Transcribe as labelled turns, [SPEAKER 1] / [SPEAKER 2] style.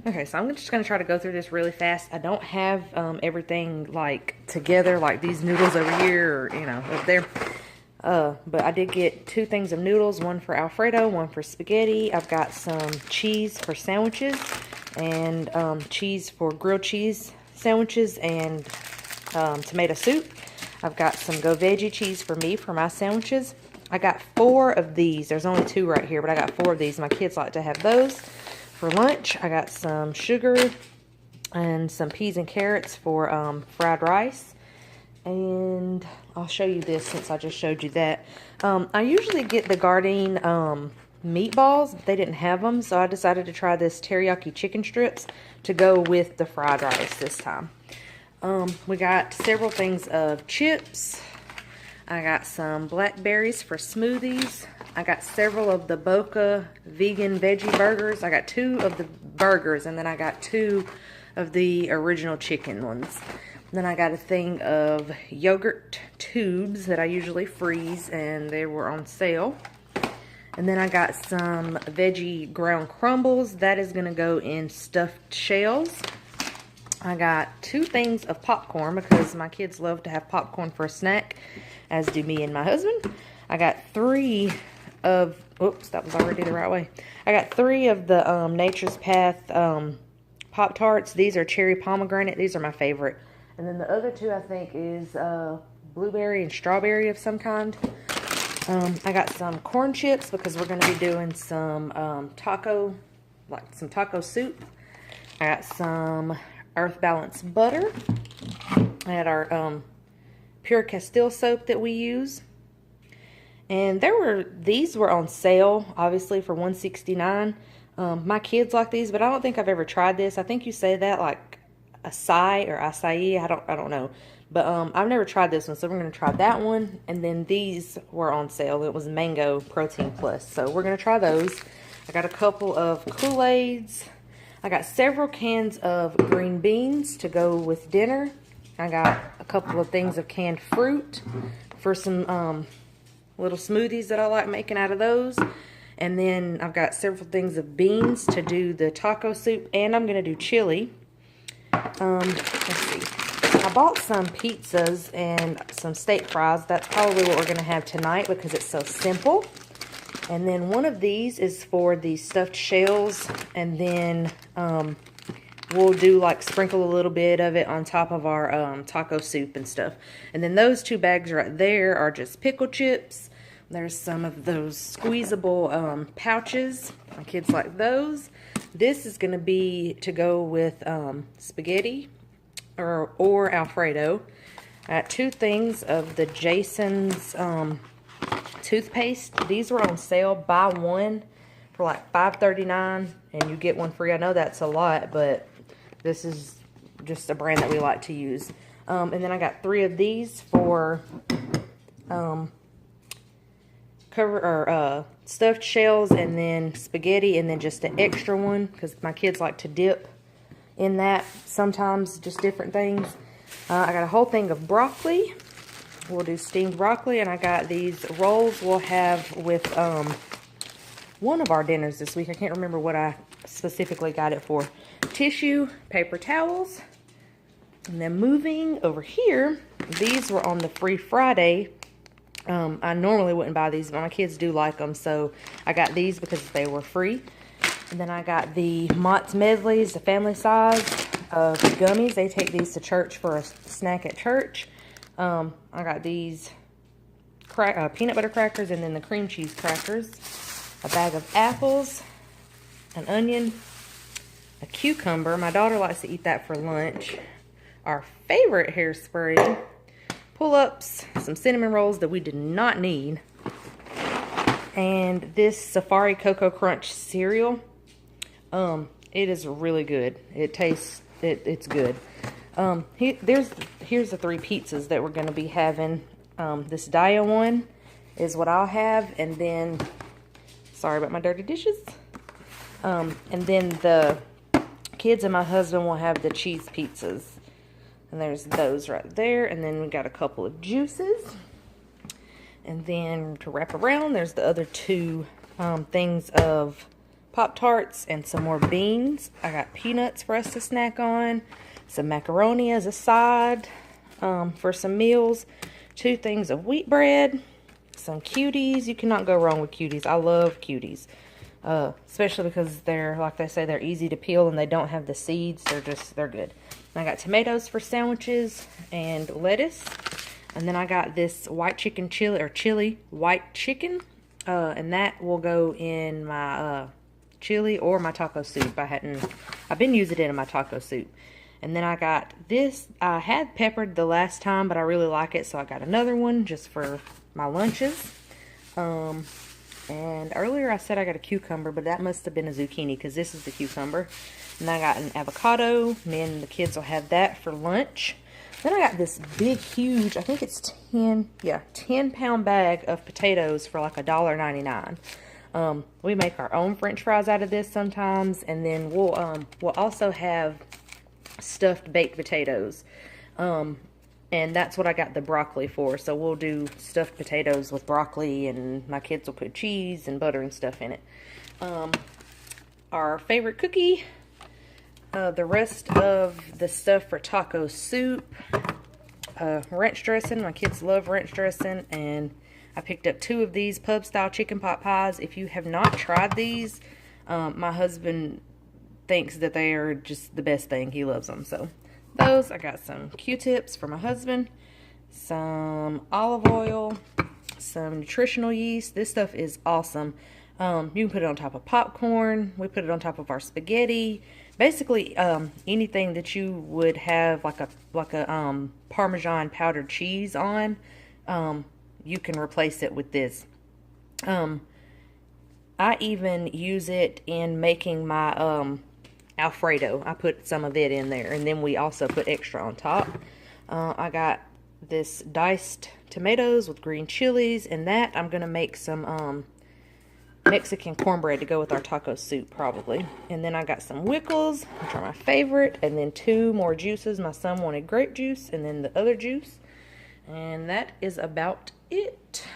[SPEAKER 1] Okay, so I'm just going to try to go through this really fast. I don't have everything like together, like these noodles over here or, you know, up there. But I did get 2 things of noodles, one for Alfredo, one for spaghetti. I've got some cheese for sandwiches and cheese for grilled cheese sandwiches and tomato soup. I've got some Go Veggie cheese for me for my sandwiches. I got 4 of these. There's only 2 right here, but I got 4 of these. My kids like to have those. For lunch, I got some sugar and some peas and carrots for fried rice. And I'll show you this since I just showed you that. I usually get the Gardein meatballs, but they didn't have them. So I decided to try this teriyaki chicken strips to go with the fried rice this time. We got several things of chips. I got some blackberries for smoothies. I got several of the Boca vegan veggie burgers. I got 2 of the burgers, and then I got 2 of the original chicken ones. Then I got a thing of yogurt tubes that I usually freeze, and they were on sale. And then I got some veggie ground crumbles. That is going to go in stuffed shells. I got 2 things of popcorn because my kids love to have popcorn for a snack, as do me and my husband. I got 3 of, oops, that was already the right way. I got 3 of the Nature's Path Pop-Tarts. These are cherry pomegranate. These are my favorite. And then the other 2, I think, is blueberry and strawberry of some kind. I got some corn chips because we're going to be doing some taco soup. I got some Earth Balance butter. I had our Pure Castile soap that we use. And these were on sale, obviously, for $1.69. My kids like these, but I don't think I've ever tried this. I think you say that like acai or acai. I don't know. But I've never tried this one, so we're going to try that one. And then these were on sale. It was Mango Protein Plus. So we're going to try those. I got a couple of Kool-Aids. I got several cans of green beans to go with dinner. I got a couple of things of canned fruit for some little smoothies that I like making out of those. And then I've got several things of beans to do the taco soup, and I'm going to do chili. Let's see. I bought some pizzas and some steak fries. That's probably what we're going to have tonight because it's so simple. And then one of these is for the stuffed shells, and then we'll do like sprinkle a little bit of it on top of our taco soup and stuff. And then those 2 bags right there are just pickle chips. There's some of those squeezable pouches. My kids like those. This is going to be to go with spaghetti or Alfredo. I got 2 things of the Jason's toothpaste. These were on sale. Buy one for like $5.39 and you get one free. I know that's a lot, but this is just a brand that we like to use. And then I got 3 of these for stuffed shells, and then spaghetti, and then just an extra one because my kids like to dip in that sometimes, just different things. I got a whole thing of broccoli. We'll do steamed broccoli, and I got these rolls we'll have with one of our dinners this week. I can't remember what I specifically got it for. Tissue, paper towels, and then moving over here, these were on the Free Friday. I normally wouldn't buy these, but my kids do like them, so I got these because they were free. And then I got the Mott's Medleys, the family size of gummies. They take these to church for a snack at church. I got these peanut butter crackers and then the cream cheese crackers. A bag of apples, an onion, a cucumber. My daughter likes to eat that for lunch. Our favorite hairspray, pull-ups, some cinnamon rolls that we did not need, and this Safari Cocoa Crunch cereal. It is really good. It tastes, it's good. Here's the 3 pizzas that we're going to be having. This Daya one is what I'll have, and then, sorry about my dirty dishes. And then the kids and my husband will have the cheese pizzas. And there's those right there. And then we got a couple of juices. And then to wrap around, there's the other two things of Pop-Tarts and some more beans. I got peanuts for us to snack on, some macaroni as a side for some meals, 2 things of wheat bread, some cuties. You cannot go wrong with cuties. I love cuties, especially because they're, like they say, they're easy to peel and they don't have the seeds. They're good. I got tomatoes for sandwiches and lettuce. And then I got this white chicken chili white chicken. And that will go in my chili or my taco soup. I've been using it in my taco soup. And then I got this. I had peppered the last time, but I really like it, so I got another one just for my lunches. And earlier I said I got a cucumber, but that must have been a zucchini because this is the cucumber. And I got an avocado. Me and the kids will have that for lunch. Then I got this big, huge, I think it's 10-pound bag of potatoes for like $1.99. We make our own French fries out of this sometimes, and then we'll also have stuffed baked potatoes. And that's what I got the broccoli for. So we'll do stuffed potatoes with broccoli, and my kids will put cheese and butter and stuff in it. Our favorite cookie. The rest of the stuff for taco soup, ranch dressing. My kids love ranch dressing, and I picked up 2 of these pub style chicken pot pies. If you have not tried these, my husband thinks that they are just the best thing. He loves them. So those, I got some Q-tips for my husband, some olive oil, some nutritional yeast. This stuff is awesome. You can put it on top of popcorn. We put it on top of our spaghetti. Basically, anything that you would have like a Parmesan powdered cheese on, you can replace it with this. I even use it in making my Alfredo. I put some of it in there, and then we also put extra on top. I got this diced tomatoes with green chilies, and that I'm gonna make some Mexican cornbread to go with our taco soup probably. And then I got some Wickles, which are my favorite, and then 2 more juices. My son wanted grape juice and then the other juice, and that is about it.